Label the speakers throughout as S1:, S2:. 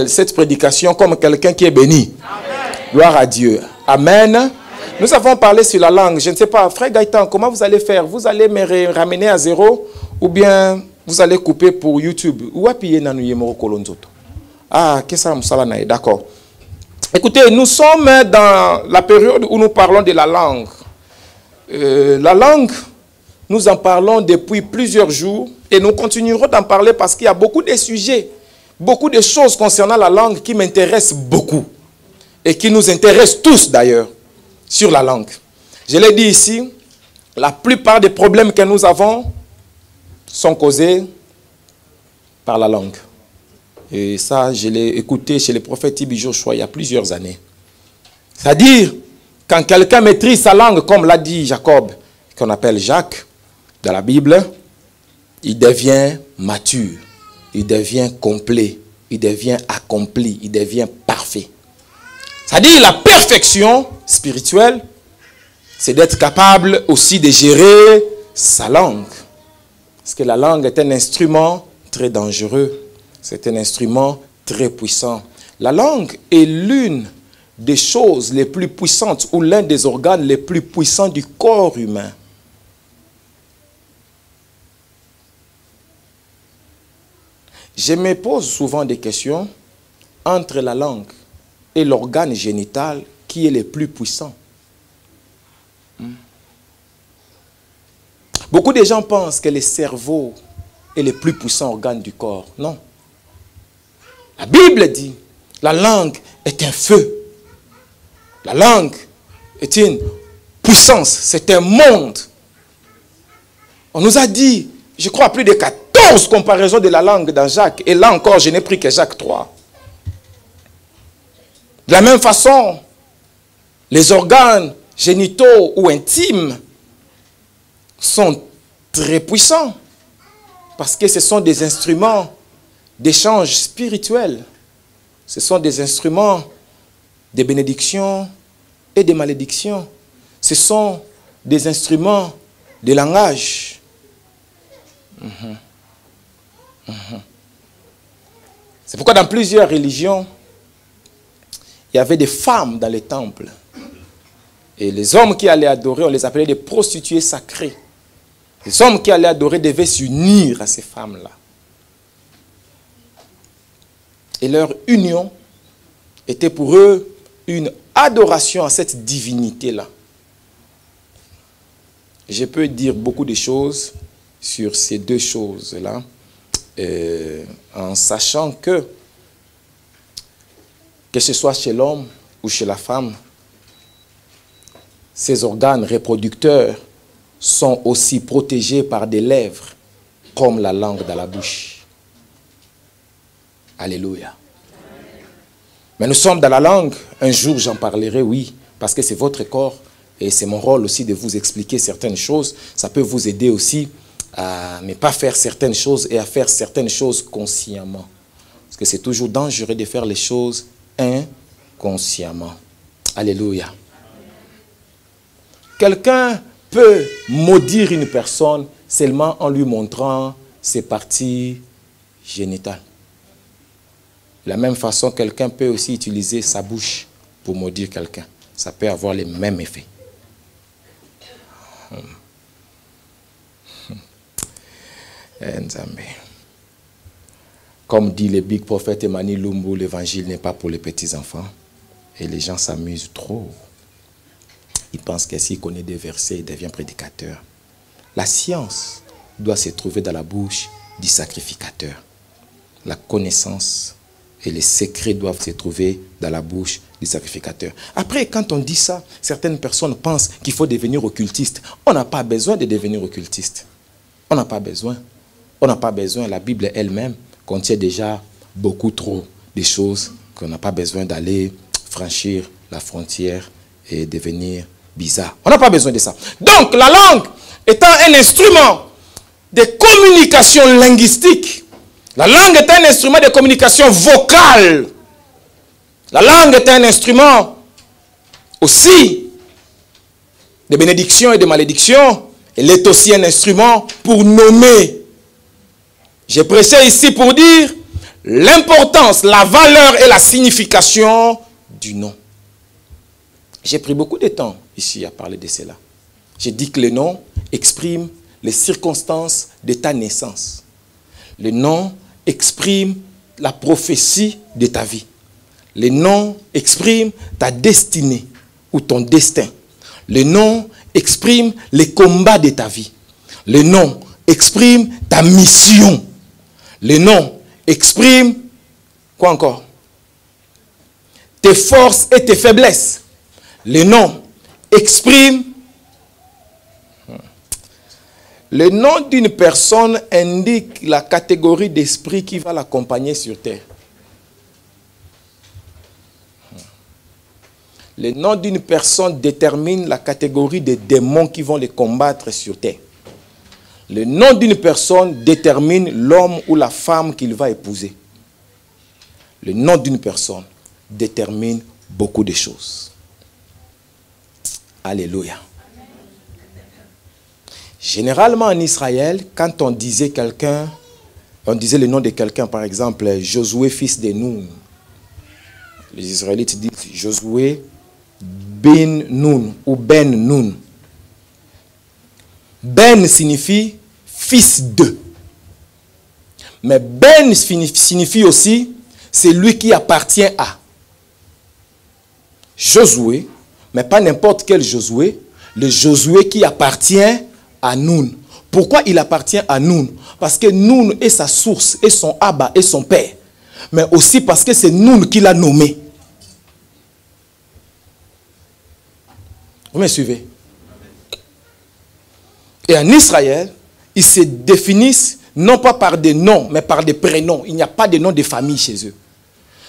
S1: cette prédication comme quelqu'un qui est béni. Amen. Gloire à Dieu. Amen. Nous avons parlé sur la langue. Je ne sais pas, frère Gaëtan, comment vous allez faire? Vous allez me ramener à zéro ou bien vous allez couper pour YouTube? Ou appuyer dans le Ah, qu'est-ce que ça? D'accord. Écoutez, nous sommes dans la période où nous parlons de la langue. La langue, nous en parlons depuis plusieurs jours et nous continuerons d'en parler parce qu'il y a beaucoup de sujets, beaucoup de choses concernant la langue qui m'intéressent beaucoup et qui nous intéressent tous d'ailleurs sur la langue. Je l'ai dit ici, la plupart des problèmes que nous avons sont causés par la langue. Et ça, je l'ai écouté chez le prophète Ibi Joshua il y a plusieurs années. C'est-à-dire, quand quelqu'un maîtrise sa langue, comme l'a dit Jacob, qu'on appelle Jacques, dans la Bible, il devient mature, il devient complet, il devient accompli, il devient parfait. C'est-à-dire, la perfection spirituelle, c'est d'être capable aussi de gérer sa langue. Parce que la langue est un instrument très dangereux. C'est un instrument très puissant. La langue est l'une des choses les plus puissantes ou l'un des organes les plus puissants du corps humain. Je me pose souvent des questions entre la langue et l'organe génital qui est le plus puissant. Beaucoup de gens pensent que le cerveau est le plus puissant organe du corps. Non. La Bible dit, la langue est un feu. La langue est une puissance, c'est un monde. On nous a dit, je crois, plus de 14 comparaisons de la langue dans Jacques. Et là encore, je n'ai pris que Jacques 3. De la même façon, les organes génitaux ou intimes sont très puissants. Parce que ce sont des instruments d'échange spirituel. Ce sont des instruments de bénédiction et de malédiction. Ce sont des instruments de langage. C'est pourquoi dans plusieurs religions, il y avait des femmes dans les temples. Et les hommes qui allaient adorer, on les appelait des prostituées sacrées. Les hommes qui allaient adorer devaient s'unir à ces femmes-là. Et leur union était pour eux une adoration à cette divinité-là. Je peux dire beaucoup de choses sur ces deux choses-là, en sachant que ce soit chez l'homme ou chez la femme, ces organes reproducteurs sont aussi protégés par des lèvres, comme la langue dans la bouche. Alléluia. Mais nous sommes dans la langue. Un jour, j'en parlerai, oui, parce que c'est votre corps et c'est mon rôle aussi de vous expliquer certaines choses. Ça peut vous aider aussi à ne pas faire certaines choses et à faire certaines choses consciemment. Parce que c'est toujours dangereux de faire les choses inconsciemment. Alléluia. Quelqu'un peut maudire une personne seulement en lui montrant ses parties génitales. De la même façon, quelqu'un peut aussi utiliser sa bouche pour maudire quelqu'un. Ça peut avoir les mêmes effets. Comme dit le big prophète Emmanuel Lumbu, l'évangile n'est pas pour les petits-enfants. Et les gens s'amusent trop. Ils pensent que s'il connaît des versets, il devient prédicateur. La science doit se trouver dans la bouche du sacrificateur. La connaissance et les secrets doivent se trouver dans la bouche du sacrificateur. Après, quand on dit ça, certaines personnes pensent qu'il faut devenir occultiste. On n'a pas besoin de devenir occultiste. On n'a pas besoin. On n'a pas besoin. La Bible elle-même contient déjà beaucoup trop de choses qu'on n'a pas besoin d'aller franchir la frontière et devenir bizarre. On n'a pas besoin de ça. Donc, la langue étant un instrument de communication linguistique, la langue est un instrument de communication vocale. La langue est un instrument aussi de bénédiction et de malédiction. Elle est aussi un instrument pour nommer. J'ai prêché ici pour dire, l'importance, la valeur et la signification du nom. J'ai pris beaucoup de temps ici à parler de cela. J'ai dit que le nom exprime les circonstances de ta naissance. Le nom exprime la prophétie de ta vie. Le nom exprime ta destinée ou ton destin. Le nom exprime les combats de ta vie. Le nom exprime ta mission. Le nom exprime, quoi encore? Tes forces et tes faiblesses. Le nom exprime. Le nom d'une personne indique la catégorie d'esprit qui va l'accompagner sur terre. Le nom d'une personne détermine la catégorie des démons qui vont les combattre sur terre. Le nom d'une personne détermine l'homme ou la femme qu'il va épouser. Le nom d'une personne détermine beaucoup de choses. Alléluia. Généralement en Israël, quand on disait quelqu'un, on disait le nom de quelqu'un, par exemple, Josué, fils de Nun. Les Israélites disent Josué Ben Nun ou Ben Nun. Ben signifie fils de. Mais Ben signifie aussi celui qui appartient à. Josué, mais pas n'importe quel Josué, le Josué qui appartient à Nun. Pourquoi il appartient à Nun? Parce que Nun est sa source, et son Abba, et son père. Mais aussi parce que c'est Nun qui l'a nommé. Vous me suivez? Et en Israël, ils se définissent non pas par des noms, mais par des prénoms. Il n'y a pas de nom de famille chez eux.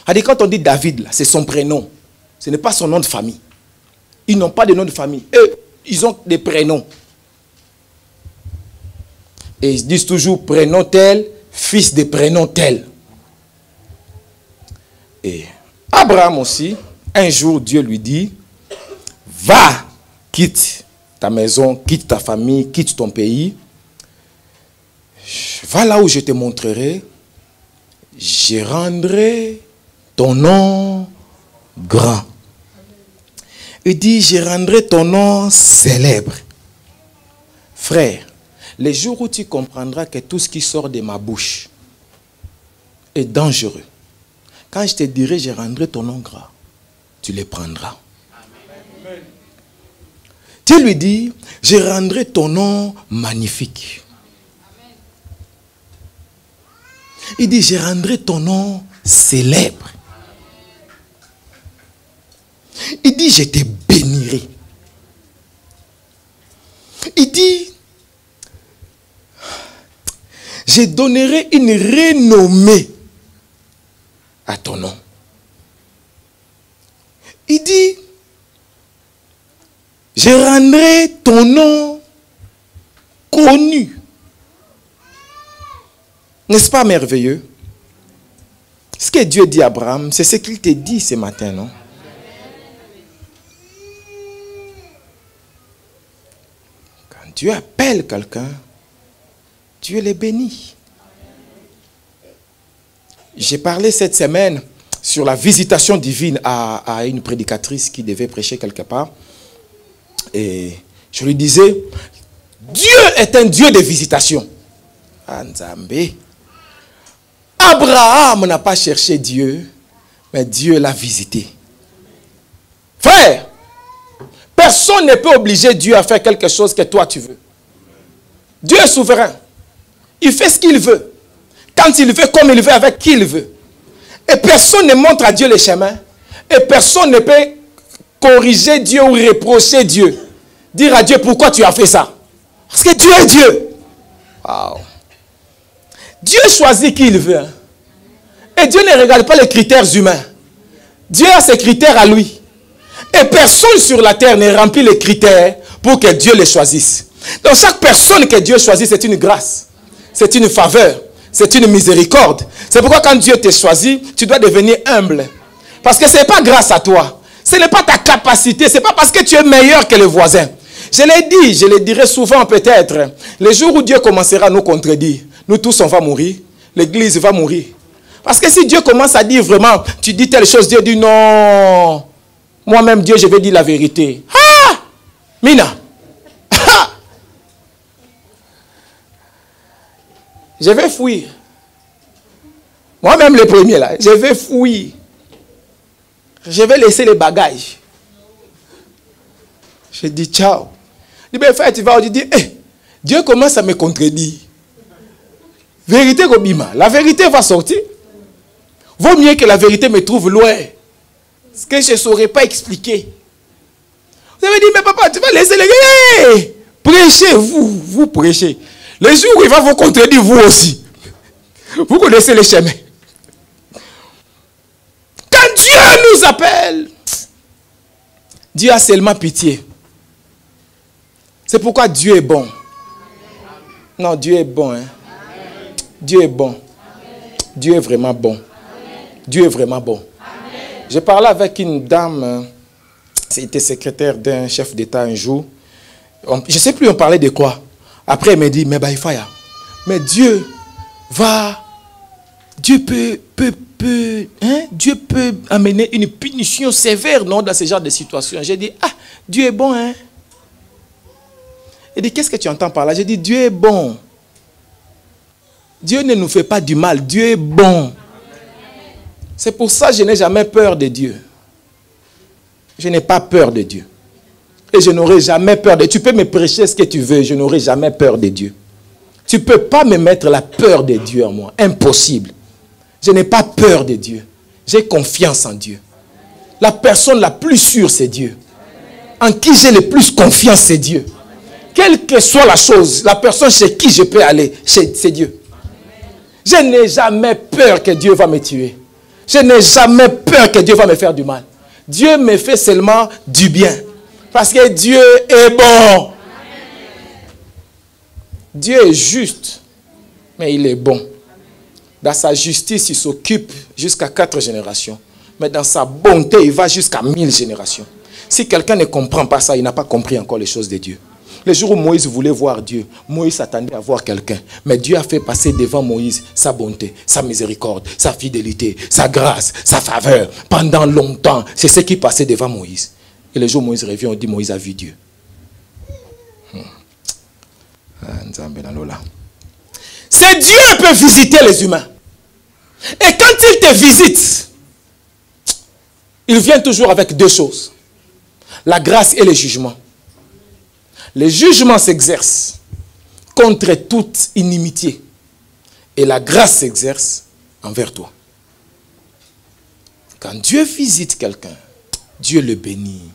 S1: C'est-à-dire, quand on dit David, là, c'est son prénom. Ce n'est pas son nom de famille. Ils n'ont pas de nom de famille. Eux, ils ont des prénoms. Et ils disent toujours prénom tel, fils de prénom tel. Et Abraham aussi, un jour, Dieu lui dit, va, quitte ta maison, quitte ta famille, quitte ton pays. Va là où je te montrerai. Je rendrai ton nom grand. Il dit, je rendrai ton nom célèbre. Frère, les jours où tu comprendras que tout ce qui sort de ma bouche est dangereux, quand je te dirai, je rendrai ton nom grand, tu les prendras. Amen. Dieu lui dit, je rendrai ton nom magnifique. Amen. Il dit, je rendrai ton nom célèbre. Il dit, je te bénirai. Il dit, je donnerai une renommée à ton nom. Il dit, je rendrai ton nom connu. N'est-ce pas merveilleux? Ce que Dieu dit à Abraham, c'est ce qu'il te dit ce matin, non? Quand Dieu appelle quelqu'un, Dieu les bénit. J'ai parlé cette semaine sur la visitation divine à une prédicatrice qui devait prêcher quelque part. Et je lui disais, Dieu est un Dieu de visitation. Nzambe. Abraham n'a pas cherché Dieu, mais Dieu l'a visité. Frère, personne ne peut obliger Dieu à faire quelque chose que toi tu veux. Dieu est souverain. Il fait ce qu'il veut. Quand il veut, comme il veut, avec qui il veut. Et personne ne montre à Dieu le chemin. Et personne ne peut corriger Dieu ou reprocher Dieu. Dire à Dieu pourquoi tu as fait ça. Parce que Dieu est Dieu. Wow. Dieu choisit qui il veut. Hein. Et Dieu ne regarde pas les critères humains. Dieu a ses critères à lui. Et personne sur la terre ne remplit les critères pour que Dieu les choisisse. Donc chaque personne que Dieu choisit, c'est une grâce. C'est une faveur. C'est une miséricorde. C'est pourquoi quand Dieu te choisit, tu dois devenir humble. Parce que ce n'est pas grâce à toi. Ce n'est pas ta capacité. Ce n'est pas parce que tu es meilleur que le voisin. Je l'ai dit, je le dirai souvent peut-être. Les jours où Dieu commencera à nous contredire, nous tous on va mourir. L'église va mourir. Parce que si Dieu commence à dire vraiment, tu dis telle chose, Dieu dit non. Moi-même, Dieu, je vais dire la vérité. Ah! Mina! Ah! Je vais fuir. Moi-même, le premier là, je vais fuir. Je vais laisser les bagages. Je dis ciao. Je dis, ben frère, tu vas, je dis, Dieu commence à me contredire. Vérité, Robima, la vérité va sortir. Vaut mieux que la vérité me trouve loin. Ce que je ne saurais pas expliquer. Vous avez dit, mais papa, tu vas laisser les gars. Hey, prêchez, vous prêchez. Le jour où il va vous contredire, vous aussi. Vous connaissez les chemins. Quand Dieu nous appelle, Dieu a seulement pitié. C'est pourquoi Dieu est bon. Non, Dieu est bon. Hein? Dieu est bon. Dieu est vraiment bon. Dieu est vraiment bon. J'ai parlé avec une dame, c'était secrétaire d'un chef d'État un jour. Je ne sais plus on parlait de quoi. Après elle m'a dit, mais Baïfaya, mais Dieu peut amener une punition sévère non, dans ce genre de situation. J'ai dit, ah, Dieu est bon, hein. Elle dit, qu'est-ce que tu entends par là? J'ai dit, Dieu est bon. Dieu ne nous fait pas du mal, Dieu est bon. C'est pour ça que je n'ai jamais peur de Dieu. Je n'ai pas peur de Dieu. Et je n'aurai jamais peur de Dieu. Tu peux me prêcher ce que tu veux, je n'aurai jamais peur de Dieu. Tu ne peux pas me mettre la peur de Dieu en moi. Impossible. Je n'ai pas peur de Dieu. J'ai confiance en Dieu. La personne la plus sûre, c'est Dieu. En qui j'ai le plus confiance, c'est Dieu. Quelle que soit la chose, la personne chez qui je peux aller, c'est Dieu. Je n'ai jamais peur que Dieu va me tuer. Je n'ai jamais peur que Dieu va me faire du mal. Dieu me fait seulement du bien. Parce que Dieu est bon. Dieu est juste, mais il est bon. Dans sa justice, il s'occupe jusqu'à 4 générations. Mais dans sa bonté, il va jusqu'à 1000 générations. Si quelqu'un ne comprend pas ça, il n'a pas compris encore les choses de Dieu. Le jour où Moïse voulait voir Dieu, Moïse s'attendait à voir quelqu'un. Mais Dieu a fait passer devant Moïse sa bonté, sa miséricorde, sa fidélité, sa grâce, sa faveur. Pendant longtemps, c'est ce qui passait devant Moïse. Et le jour où Moïse revient, on dit Moïse a vu Dieu. C'est Dieu qui peut visiter les humains. Et quand il te visite, il vient toujours avec 2 choses. La grâce et le jugement. Le jugement s'exerce contre toute inimitié. Et la grâce s'exerce envers toi. Quand Dieu visite quelqu'un, Dieu le bénit.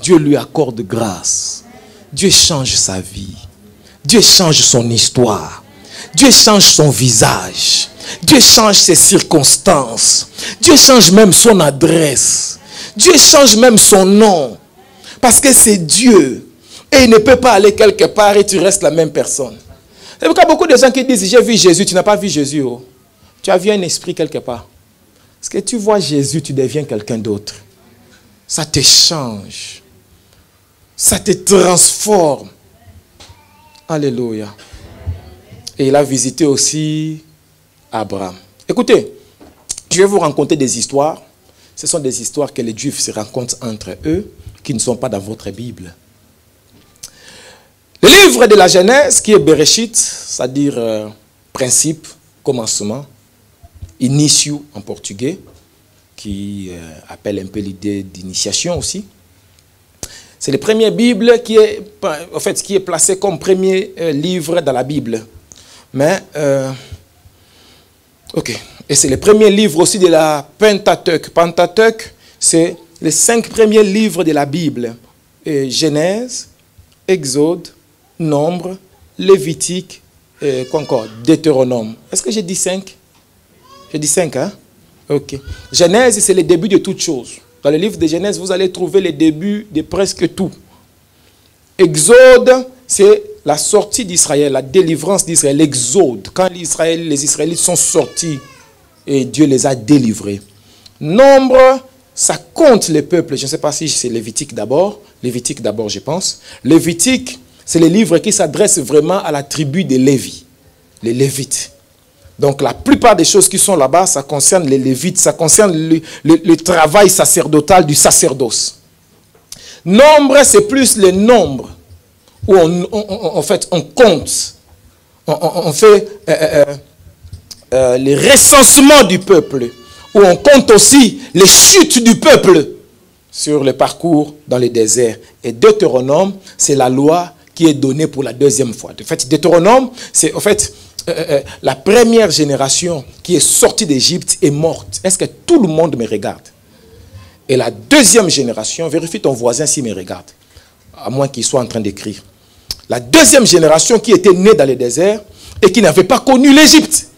S1: Dieu lui accorde grâce. Dieu change sa vie. Dieu change son histoire. Dieu change son visage. Dieu change ses circonstances. Dieu change même son adresse. Dieu change même son nom. Parce que c'est Dieu. Et il ne peut pas aller quelque part et tu restes la même personne. C'est pourquoi beaucoup de gens qui disent, j'ai vu Jésus, tu n'as pas vu Jésus. Oh. Tu as vu un esprit quelque part. Parce que tu vois Jésus, tu deviens quelqu'un d'autre. Ça te change. Ça te transforme. Alléluia. Et il a visité aussi Abraham. Écoutez, je vais vous raconter des histoires. Ce sont des histoires que les Juifs se rencontrent entre eux, qui ne sont pas dans votre Bible. Le livre de la Genèse, qui est Bereshit, c'est-à-dire principe, commencement, inicio en portugais, qui appelle un peu l'idée d'initiation aussi. C'est le premier Bible qui est, en fait, qui est placé comme premier livre dans la Bible. Mais, ok. Et c'est le premier livre aussi de la Pentateuque. Pentateuque, c'est les 5 premiers livres de la Bible. Genèse, Exode, Nombre, Lévitique, quoi encore, Deutéronome. Est-ce que j'ai dit 5? J'ai dit 5, hein? Ok. Genèse, c'est le début de toutes choses. Dans le livre de Genèse, vous allez trouver le début de presque tout. Exode, c'est la sortie d'Israël, la délivrance d'Israël, l'exode. Quand les Israélites sont sortis et Dieu les a délivrés. Nombre, ça compte les peuples. Je ne sais pas si c'est Lévitique d'abord. Lévitique d'abord, je pense. Lévitique, c'est le livre qui s'adresse vraiment à la tribu de Lévi, les Lévites. Donc la plupart des choses qui sont là-bas, ça concerne les Lévites, ça concerne le travail sacerdotal du sacerdoce. Nombre, c'est plus le nombre, où en fait on compte, on fait les recensements du peuple, où on compte aussi les chutes du peuple sur le parcours dans les déserts. Et Deutéronome, c'est la loi qui est donnée pour la deuxième fois. En fait, Deutéronome, c'est en fait la première génération qui est sortie d'Égypte est morte. Est-ce que tout le monde me regarde? Et la deuxième génération, vérifie ton voisin s'il me regarde, à moins qu'il soit en train d'écrire. La deuxième génération qui était née dans les déserts et qui n'avait pas connu l'Égypte.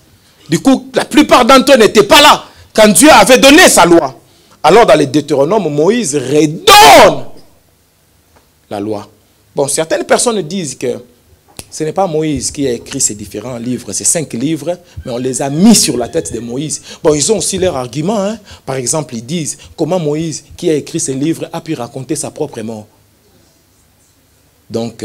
S1: Du coup, la plupart d'entre eux n'étaient pas là quand Dieu avait donné sa loi. Alors dans les Deutéronomes, Moïse redonne la loi. Bon, certaines personnes disent que ce n'est pas Moïse qui a écrit ces différents livres, ces 5 livres, mais on les a mis sur la tête de Moïse. Bon, ils ont aussi leur argument. Hein. Par exemple, ils disent comment Moïse, qui a écrit ces livres, a pu raconter sa propre mort. Donc,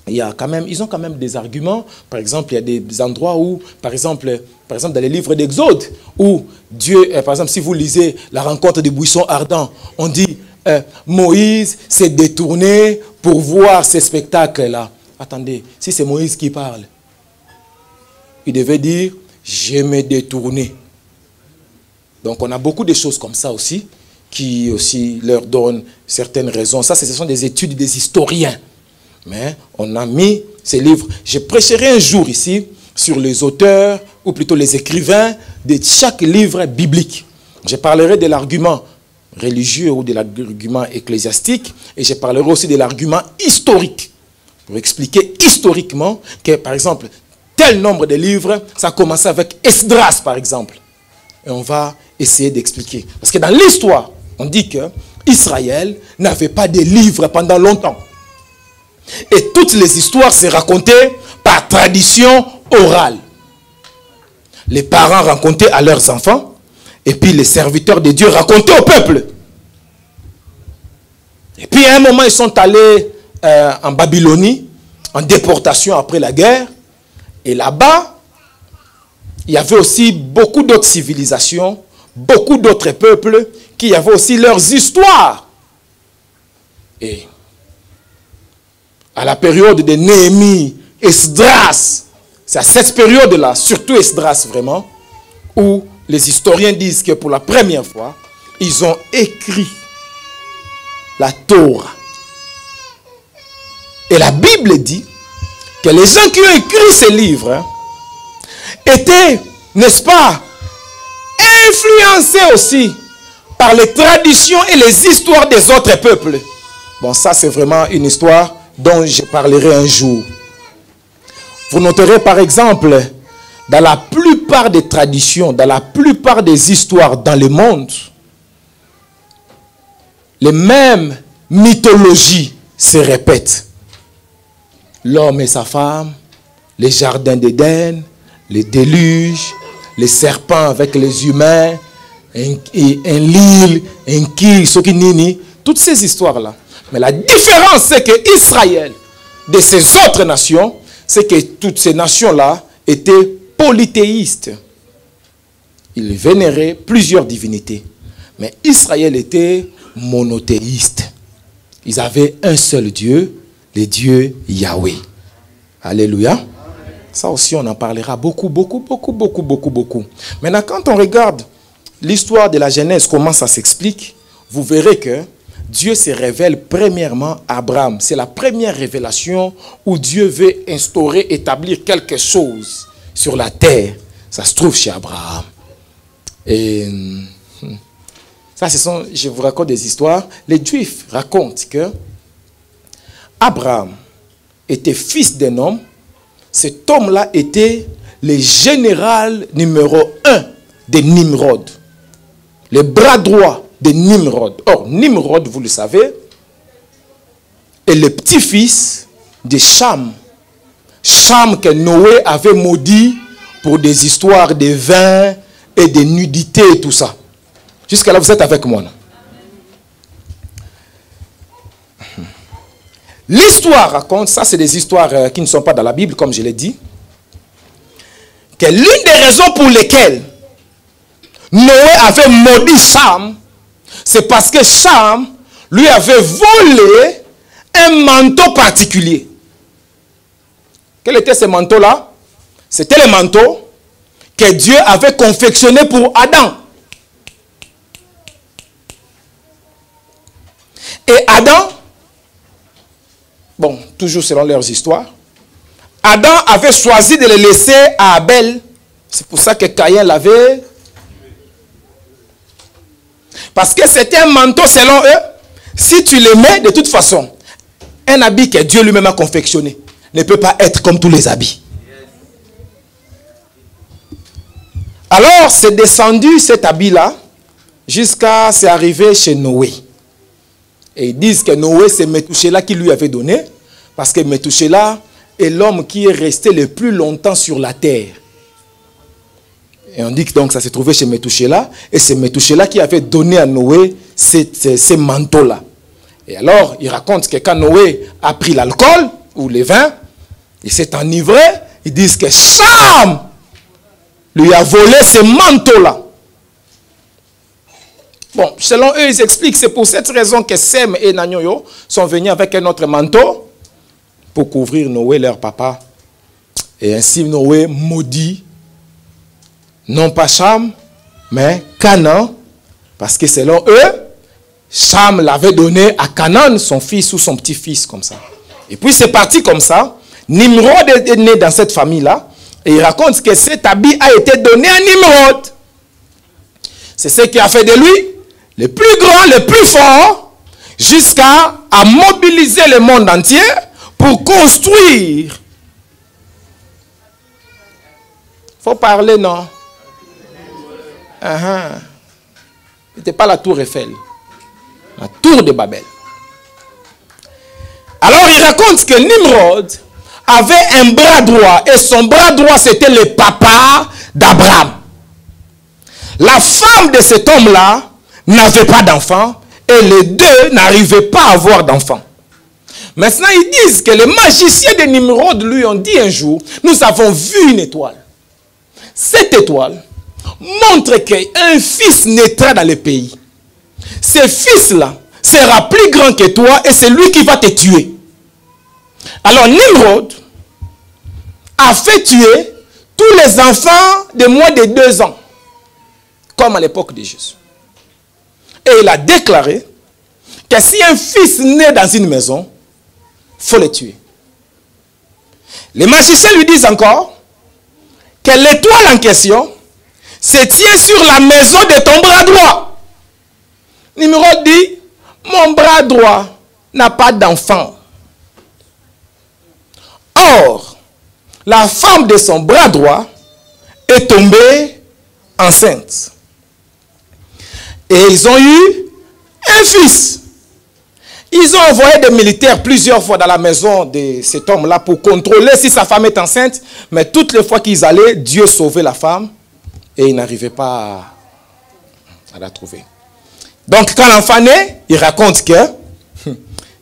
S1: ils ont quand même des arguments. Par exemple, il y a des endroits où, par exemple dans les livres d'Exode, où Dieu, par exemple, si vous lisez la rencontre des buissons ardents, on dit Moïse s'est détourné pour voir ces spectacles-là. Attendez, si c'est Moïse qui parle, il devait dire je me détourné. Donc on a beaucoup de choses comme ça aussi, qui aussi leur donnent certaines raisons. Ça, ce sont des études des historiens. Mais on a mis ces livres. Je prêcherai un jour ici sur les auteurs, ou plutôt les écrivains de chaque livre biblique. Je parlerai de l'argument religieux ou de l'argument ecclésiastique, et je parlerai aussi de l'argument historique, pour expliquer historiquement que, par exemple, tel nombre de livres, ça a commencé avec Esdras, par exemple. Et on va essayer d'expliquer. Parce que dans l'histoire, on dit que Israël n'avait pas de livres pendant longtemps. Et toutes les histoires se racontaient par tradition orale. Les parents racontaient à leurs enfants, et puis les serviteurs de Dieu racontaient au peuple. Et puis à un moment, ils sont allés en Babylonie, en déportation après la guerre. Et là-bas, il y avait aussi beaucoup d'autres civilisations, beaucoup d'autres peuples qui avaient aussi leurs histoires. Et à la période de Néhémie, Esdras, c'est à cette période-là, surtout Esdras vraiment, où les historiens disent que pour la première fois, ils ont écrit la Torah. Et la Bible dit que les gens qui ont écrit ces livres étaient, n'est-ce pas, influencés aussi par les traditions et les histoires des autres peuples. Bon, ça c'est vraiment une histoire dont je parlerai un jour. Vous noterez par exemple, dans la plupart des traditions, dans la plupart des histoires dans le monde, les mêmes mythologies se répètent. L'homme et sa femme, les jardins d'Éden, les déluges, les serpents avec les humains, un lille, un ki, sokinini, toutes ces histoires-là. Mais la différence, c'est que Israël, de ces autres nations, c'est que toutes ces nations-là étaient polythéistes. Ils vénéraient plusieurs divinités. Mais Israël était monothéiste. Ils avaient un seul Dieu, le Dieu Yahweh. Alléluia. Ça aussi, on en parlera beaucoup. Maintenant, quand on regarde l'histoire de la Genèse, comment ça s'explique, vous verrez que Dieu se révèle premièrement à Abraham. C'est la première révélation où Dieu veut instaurer, établir quelque chose sur la terre. Ça se trouve chez Abraham. Et ça, je vous raconte des histoires. Les Juifs racontent que Abraham était fils d'un homme. Cet homme-là était le général numéro 1 de Nimrod. Le bras droit de Nimrod. Or, Nimrod, vous le savez, est le petit-fils de Cham. Cham que Noé avait maudit pour des histoires de vin et de nudité et tout ça. Jusqu'à là, vous êtes avec moi. L'histoire raconte, ça c'est des histoires qui ne sont pas dans la Bible, comme je l'ai dit, que l'une des raisons pour lesquelles Noé avait maudit Cham, c'est parce que Cham lui avait volé un manteau particulier. Quel était ce manteau-là? C'était le manteau que Dieu avait confectionné pour Adam. Et Adam, bon, toujours selon leurs histoires, Adam avait choisi de le laisser à Abel. C'est pour ça que Caïn l'avait. Parce que c'était un manteau selon eux. Si tu le mets, de toute façon, un habit que Dieu lui-même a confectionné ne peut pas être comme tous les habits. Alors, c'est descendu cet habit-là jusqu'à c'est arrivé chez Noé. Et ils disent que Noé, c'est Métouchéla qui lui avait donné, parce que Métouchéla est l'homme qui est resté le plus longtemps sur la terre. Et on dit que donc ça s'est trouvé chez Métouchéla, et c'est Métouchéla qui avait donné à Noé ces manteaux-là. Et alors, il raconte que quand Noé a pris l'alcool, ou les vins, il s'est enivré, ils disent que Cham lui a volé ces manteaux-là. Bon, selon eux, ils expliquent, c'est pour cette raison que Sem et Nanyoyo sont venus avec un autre manteau pour couvrir Noé, leur papa. Et ainsi, Noé maudit, non pas Cham, mais Canaan, parce que selon eux, Cham l'avait donné à Canaan, son fils ou son petit-fils, comme ça. Et puis c'est parti comme ça. Nimrod est né dans cette famille-là, et il raconte que cet habit a été donné à Nimrod. C'est ce qui a fait de lui le plus grand, le plus fort, jusqu'à mobiliser le monde entier pour construire. Il faut parler, non? C'était pas la tour Eiffel, la tour de Babel. Alors il raconte que Nimrod avait un bras droit, et son bras droit c'était le papa d'Abraham. La femme de cet homme-là n'avait pas d'enfant, et les deux n'arrivaient pas à avoir d'enfant. Maintenant, ils disent que les magiciens de Nimrod lui ont dit un jour, nous avons vu une étoile. Cette étoile montre qu'un fils naîtra dans le pays. Ce fils-là sera plus grand que toi, et c'est lui qui va te tuer. Alors Nimrod a fait tuer tous les enfants de moins de 2 ans. Comme à l'époque de Jésus. Et il a déclaré que si un fils naît dans une maison, il faut le tuer. Les magiciens lui disent encore que l'étoile en question se tient sur la maison de ton bras droit. Nimrod dit, mon bras droit n'a pas d'enfant. Or, la femme de son bras droit est tombée enceinte. Et ils ont eu un fils. Ils ont envoyé des militaires plusieurs fois dans la maison de cet homme-là pour contrôler si sa femme est enceinte. Mais toutes les fois qu'ils allaient, Dieu sauvait la femme et ils n'arrivaient pas à la trouver. Donc quand l'enfant naît, il raconte que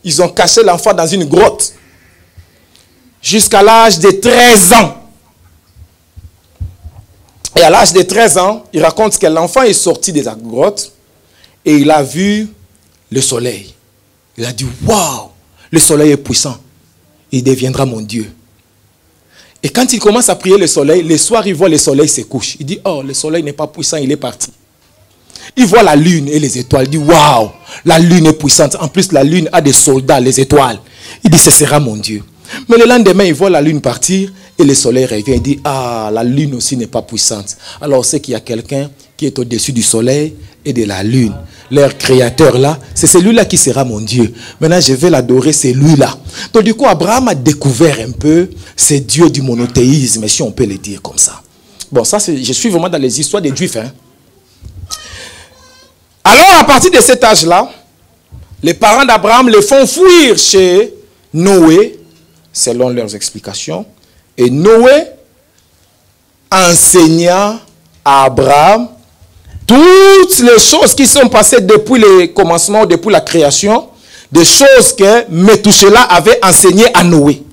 S1: ils ont caché l'enfant dans une grotte jusqu'à l'âge de 13 ans. Et à l'âge de 13 ans, il raconte que l'enfant est sorti de la grotte et il a vu le soleil. Il a dit, waouh, le soleil est puissant. Il deviendra mon Dieu. Et quand il commence à prier le soleil, le soir, il voit le soleil se couche. Il dit, oh, le soleil n'est pas puissant, il est parti. Il voit la lune et les étoiles. Il dit, waouh, la lune est puissante. En plus, la lune a des soldats, les étoiles. Il dit, ce sera mon Dieu. Mais le lendemain, il voit la lune partir et le soleil revient. Il dit, ah, la lune aussi n'est pas puissante. Alors, c'est qu'il y a quelqu'un qui est au-dessus du soleil et de la lune. Leur créateur là, c'est celui-là qui sera mon Dieu. Maintenant, je vais l'adorer, c'est lui-là. Donc, du coup, Abraham a découvert un peu ce Dieu du monothéisme, si on peut le dire comme ça. Bon, ça, je suis vraiment dans les histoires des Juifs. Hein. Alors, à partir de cet âge-là, les parents d'Abraham le font fuir chez Noé, selon leurs explications. Et Noé enseigna à Abraham toutes les choses qui sont passées depuis le commencement, depuis la création, des choses que Métouchéla avait enseignées à Noé.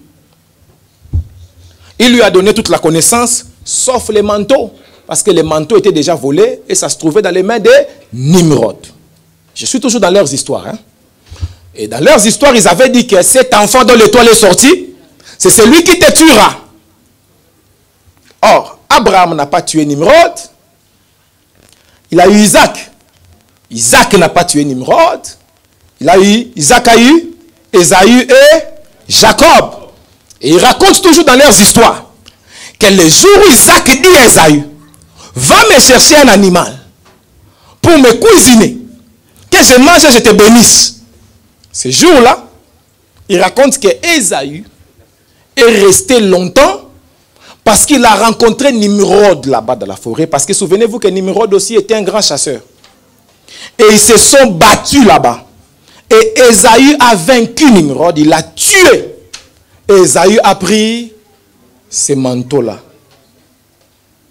S1: Il lui a donné toute la connaissance sauf les manteaux, parce que les manteaux étaient déjà volés et ça se trouvait dans les mains des Nimrod. Je suis toujours dans leurs histoires. Hein. Et dans leurs histoires, ils avaient dit que cet enfant dont l'étoile est sortie, c'est celui qui te tuera. Or, Abraham n'a pas tué Nimrod. Il a eu Isaac. Isaac n'a pas tué Nimrod. Isaac a eu Ésaü et Jacob. Et ils racontent toujours dans leurs histoires que le jour où Isaac dit à Ésaü, va me chercher un animal pour me cuisiner, que je mange et je te bénisse. Ce jour-là, il raconte que Ésaü est resté longtemps parce qu'il a rencontré Nimrod là-bas dans la forêt. Parce que souvenez-vous que Nimrod aussi était un grand chasseur. Et ils se sont battus là-bas. Et Ésaü a vaincu Nimrod, il l'a tué. Et Ésaü a pris ces manteaux-là.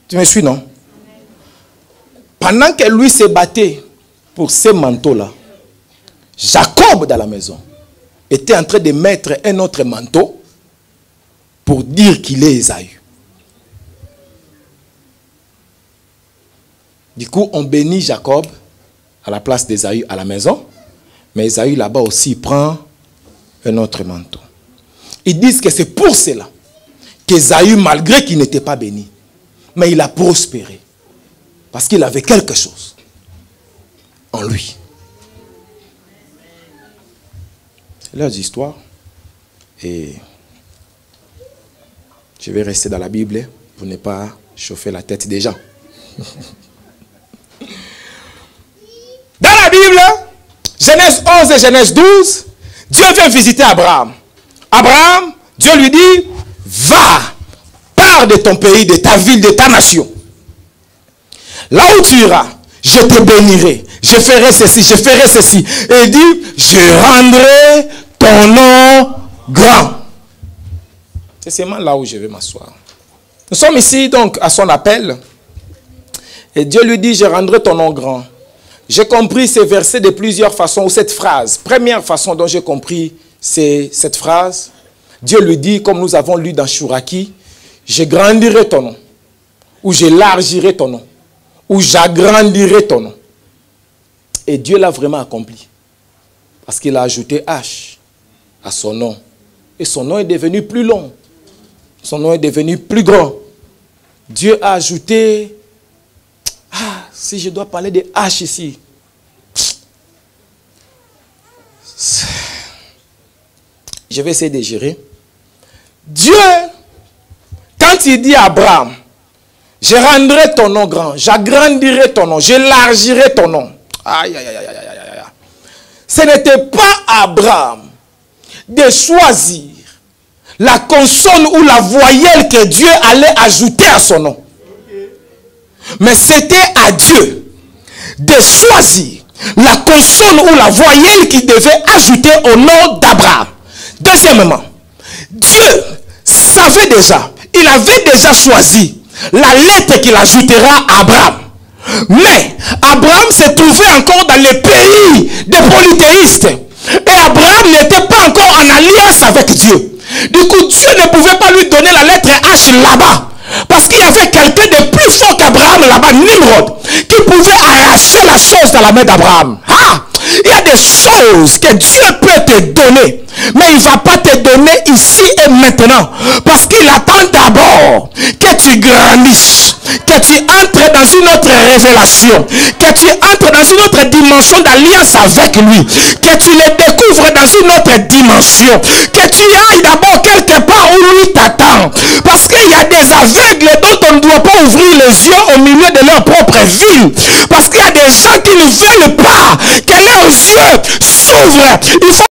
S1: Tu me suis, non? Pendant que lui se battait pour ces manteaux-là, Jacob dans la maison était en train de mettre un autre manteau pour dire qu'il est Ésaü. Du coup, on bénit Jacob à la place d'Ésaü à la maison. Mais Ésaü là-bas aussi prend un autre manteau. Ils disent que c'est pour cela qu'Ésaü, malgré qu'il n'était pas béni, mais il a prospéré. Parce qu'il avait quelque chose en lui. C'est leurs histoires. Et je vais rester dans la Bible pour ne pas chauffer la tête des gens. Dans la Bible, Genèse 11 et Genèse 12, Dieu vient visiter Abraham. Abraham, Dieu lui dit, va, pars de ton pays, de ta ville, de ta nation. Là où tu iras, je te bénirai, je ferai ceci, je ferai ceci. Et il dit, je rendrai ton nom grand. C'est seulement là où je vais m'asseoir. Nous sommes ici donc à son appel. Et Dieu lui dit, je rendrai ton nom grand. J'ai compris ces versets de plusieurs façons, ou cette phrase. Première façon dont j'ai compris, c'est cette phrase. Dieu lui dit, comme nous avons lu dans Shuraki, je grandirai ton nom, ou j'élargirai ton nom, ou j'agrandirai ton nom. Et Dieu l'a vraiment accompli. Parce qu'il a ajouté H à son nom. Et son nom est devenu plus long. Son nom est devenu plus grand. Dieu a ajouté... Ah, si je dois parler de H ici. Je vais essayer de gérer. Dieu, quand il dit à Abraham, je rendrai ton nom grand, j'agrandirai ton nom, j'élargirai ton nom. Aïe, aïe, aïe, aïe, aïe, aïe. Ce n'était pas à Abraham de choisir la consonne ou la voyelle que Dieu allait ajouter à son nom. Mais c'était à Dieu de choisir la consonne ou la voyelle qu'il devait ajouter au nom d'Abraham. Deuxièmement, Dieu savait déjà, il avait déjà choisi la lettre qu'il ajoutera à Abraham. Mais Abraham se trouvait encore dans le pays des polythéistes. Et Abraham n'était pas encore en alliance avec Dieu. Du coup, Dieu ne pouvait pas lui donner la lettre H là-bas. Parce qu'il y avait quelqu'un de plus fort qu'Abraham là-bas, Nimrod, qui pouvait arracher la chose dans la main d'Abraham. Ah! Il y a des choses que Dieu peut te donner, mais il ne va pas te donner ici et maintenant. Parce qu'il attend d'abord que tu grandisses, que tu entres dans une autre révélation, que tu entres dans une autre dimension d'alliance avec lui, que tu le découvres dans une autre dimension, que tu ailles d'abord quelque part où lui t'attend. Parce qu'il y a des aveugles dont on ne doit pas ouvrir les yeux au milieu de leur propre ville. Parce qu'il y a des gens qui ne veulent pas que leurs yeux s'ouvrent. Il faut